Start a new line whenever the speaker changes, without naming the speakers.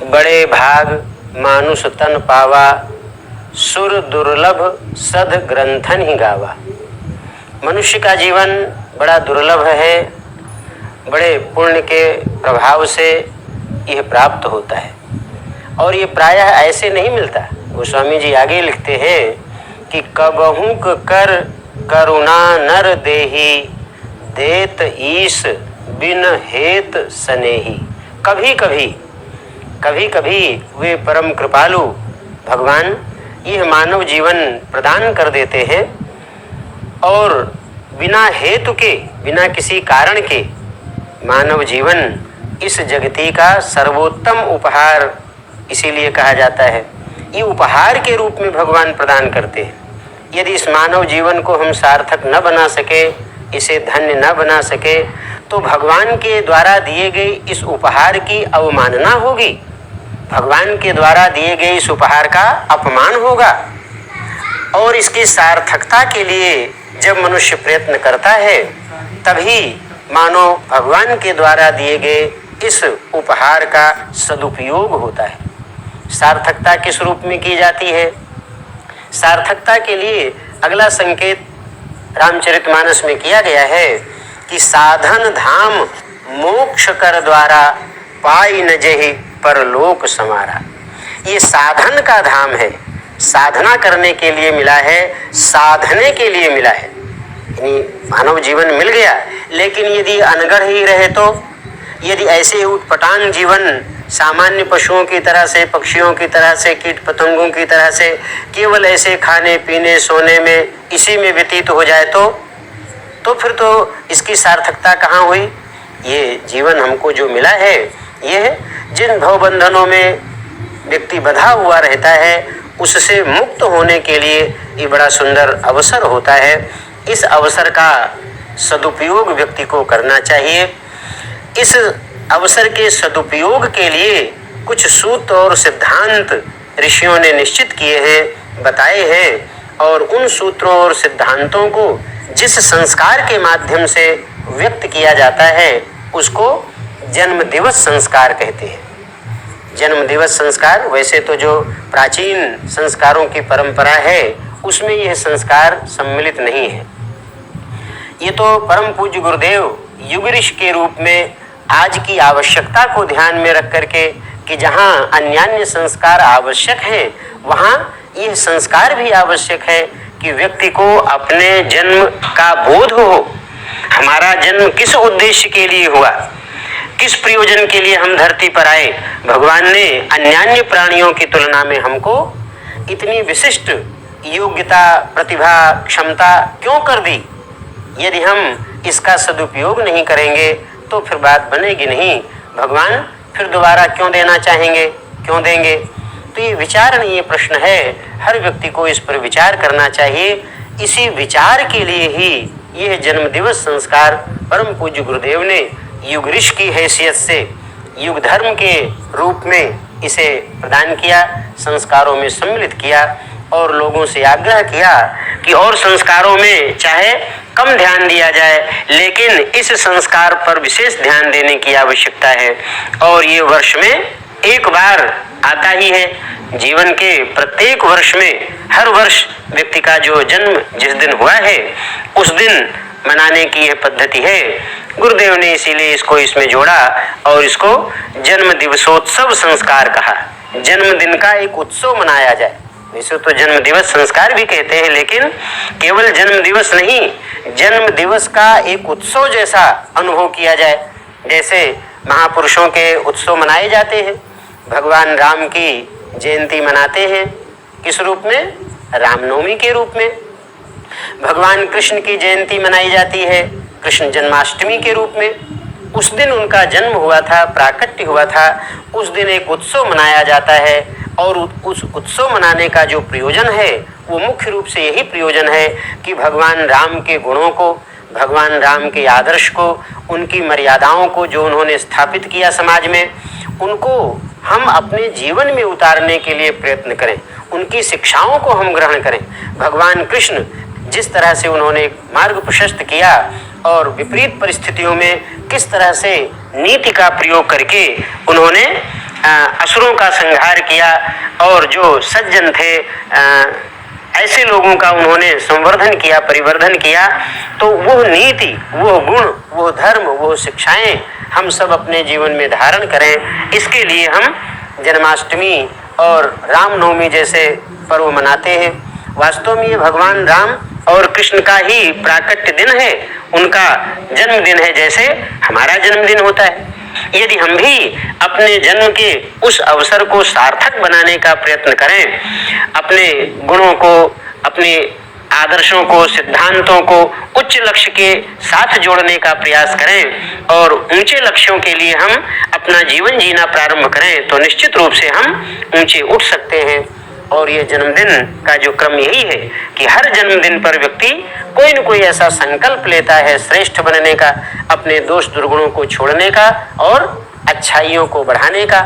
बड़े भाग मानुष तन पावा, सुर दुर्लभ सद ग्रंथन ही गावा। मनुष्य का जीवन बड़ा दुर्लभ है, बड़े पुण्य के प्रभाव से यह प्राप्त होता है और ये प्रायः ऐसे नहीं मिलता। गोस्वामी जी आगे लिखते हैं कि कबहू कर करुणा नर देही, देत ईश बिन हेत सनेही। कभी कभी वे परम कृपालु भगवान यह मानव जीवन प्रदान कर देते हैं और बिना हेतु के, बिना किसी कारण के मानव जीवन इस जगती का सर्वोत्तम उपहार इसीलिए कहा जाता है। ये उपहार के रूप में भगवान प्रदान करते हैं। यदि इस मानव जीवन को हम सार्थक न बना सके, इसे धन्य न बना सके, तो भगवान के द्वारा दिए गए इस उपहार की अवमानना होगी, भगवान के द्वारा दिए गए इस उपहार का अपमान होगा। और इसकी सार्थकता के लिए जब मनुष्य प्रयत्न करता है, तभी मानो भगवान के द्वारा दिए गए इस उपहार का सदुपयोग होता है। सार्थकता किस रूप में की जाती है? सार्थकता के लिए अगला संकेत रामचरितमानस में किया गया है कि साधन धाम मोक्ष कर द्वारा, पाई न जेहि परलोक समारा। ये साधन का धाम है, साधना करने के लिए मिला है, साधने के लिए मिला है। यानी मानव जीवन मिल गया, लेकिन यदि अनगढ़ ही रहे तो, यदि ऐसे उटपटांग जीवन सामान्य पशुओं की तरह से, पक्षियों की तरह से, कीट पतंगों की तरह से केवल ऐसे खाने पीने सोने में इसी में व्यतीत हो जाए तो फिर तो इसकी सार्थकता कहाँ हुई? ये जीवन हमको जो मिला है, ये जिन भवबंधनों में व्यक्ति बंधा हुआ रहता है, उससे मुक्त होने के लिए ये बड़ा सुंदर अवसर होता है। इस अवसर का सदुपयोग व्यक्ति को करना चाहिए। इस अवसर के सदुपयोग के लिए कुछ सूत्र और सिद्धांत ऋषियों ने निश्चित किए हैं, बताए हैं, और उन सूत्रों और सिद्धांतों को जिस संस्कार के माध्यम से व्यक्त किया जाता है, उसको जन्म दिवस संस्कार कहते हैं। जन्म दिवस संस्कार, वैसे तो जो प्राचीन संस्कारों की परंपरा है उसमें यह संस्कार सम्मिलित नहीं है। ये तो परम पूज्य गुरुदेव युगऋषि के रूप में आज की आवश्यकता को ध्यान में रख करके कि जहाँ अन्यान्य संस्कार आवश्यक हैं, वहाँ यह संस्कार भी आवश्यक है कि व्यक्ति को अपने जन्म का बोध हो। हमारा जन्म किस उद्देश्य के लिए हुआ, किस प्रयोजन के लिए हम धरती पर आए? भगवान ने अन्यान्य प्राणियों की तुलना में हमको इतनी विशिष्ट योग्यता, प्रतिभा, क्षमता क्यों कर दी? यदि हम इसका सदुपयोग नहीं करेंगे तो फिर बात बनेगी नहीं। भगवान फिर दोबारा क्यों देना चाहेंगे, क्यों देंगे? तो ये विचारणीय प्रश्न है, हर व्यक्ति को इस पर विचार करना चाहिए। इसी विचार के लिए ही यह जन्म दिवस संस्कार परम पूज्य गुरुदेव ने युग ऋषि की हैसियत से युग धर्म के रूप में इसे प्रदान किया, संस्कारों में सम्मिलित किया और लोगों से आग्रह किया कि और संस्कारों में चाहे कम ध्यान दिया जाए, लेकिन इस संस्कार पर विशेष ध्यान देने की आवश्यकता है। और ये वर्ष में एक बार आता ही है। जीवन के प्रत्येक वर्ष में, हर वर्ष व्यक्ति का जो जन्म जिस दिन हुआ है उस दिन मनाने की यह पद्धति है। गुरुदेव ने इसीलिए इसको इसमें जोड़ा और इसको जन्म दिवसोत्सव संस्कार कहा। जन्मदिन का एक उत्सव मनाया जाए। वैसे तो जन्म दिवस संस्कार भी कहते हैं, लेकिन केवल जन्म दिवस नहीं, जन्म दिवस का एक उत्सव जैसा अनुभव किया जाए। जैसे महापुरुषों के उत्सव मनाए जाते हैं, भगवान राम की जयंती मनाते हैं, किस रूप में? रामनवमी के रूप में। भगवान कृष्ण की जयंती मनाई जाती है कृष्ण जन्माष्टमी के रूप में। उस दिन उनका जन्म हुआ था, प्राकट्य हुआ था, उस दिन एक उत्सव मनाया जाता है। और उस उत्सव मनाने का जो प्रयोजन है वो मुख्य रूप से यही प्रयोजन है कि भगवान राम के गुणों को, भगवान राम के आदर्श को, उनकी मर्यादाओं को जो उन्होंने स्थापित किया समाज में, उनको हम अपने जीवन में उतारने के लिए प्रयत्न करें, उनकी शिक्षाओं को हम ग्रहण करें। भगवान कृष्ण जिस तरह से उन्होंने मार्ग प्रशस्त किया और विपरीत परिस्थितियों में किस तरह से नीति का प्रयोग करके उन्होंने असुरों का संहार किया और जो सज्जन थे ऐसे लोगों का उन्होंने संवर्धन किया, परिवर्धन किया। तो वो नीति, वो गुण, वो धर्म, वो शिक्षाएं हम सब अपने जीवन में धारण करें। इसके लिए हम जन्माष्टमी और रामनवमी जैसे पर्व मनाते हैं। वास्तव में ये भगवान राम और कृष्ण का ही प्राकट्य दिन है, उनका जन्मदिन है, जैसे हमारा जन्मदिन होता है। यदि हम भी अपने जन्म के उस अवसर को सार्थक बनाने का प्रयत्न करें, अपने गुणों को, अपने आदर्शों को, सिद्धांतों को उच्च लक्ष्य के साथ जोड़ने का प्रयास करें और ऊंचे लक्ष्यों के लिए हम अपना जीवन जीना प्रारंभ करें, तो निश्चित रूप से हम ऊंचे उठ सकते हैं। और ये जन्मदिन का जो क्रम यही है कि हर जन्मदिन पर व्यक्ति कोई न कोई ऐसा संकल्प लेता है श्रेष्ठ बनने का, अपने दोष दुर्गुणों को छोड़ने का और अच्छाइयों को बढ़ाने का।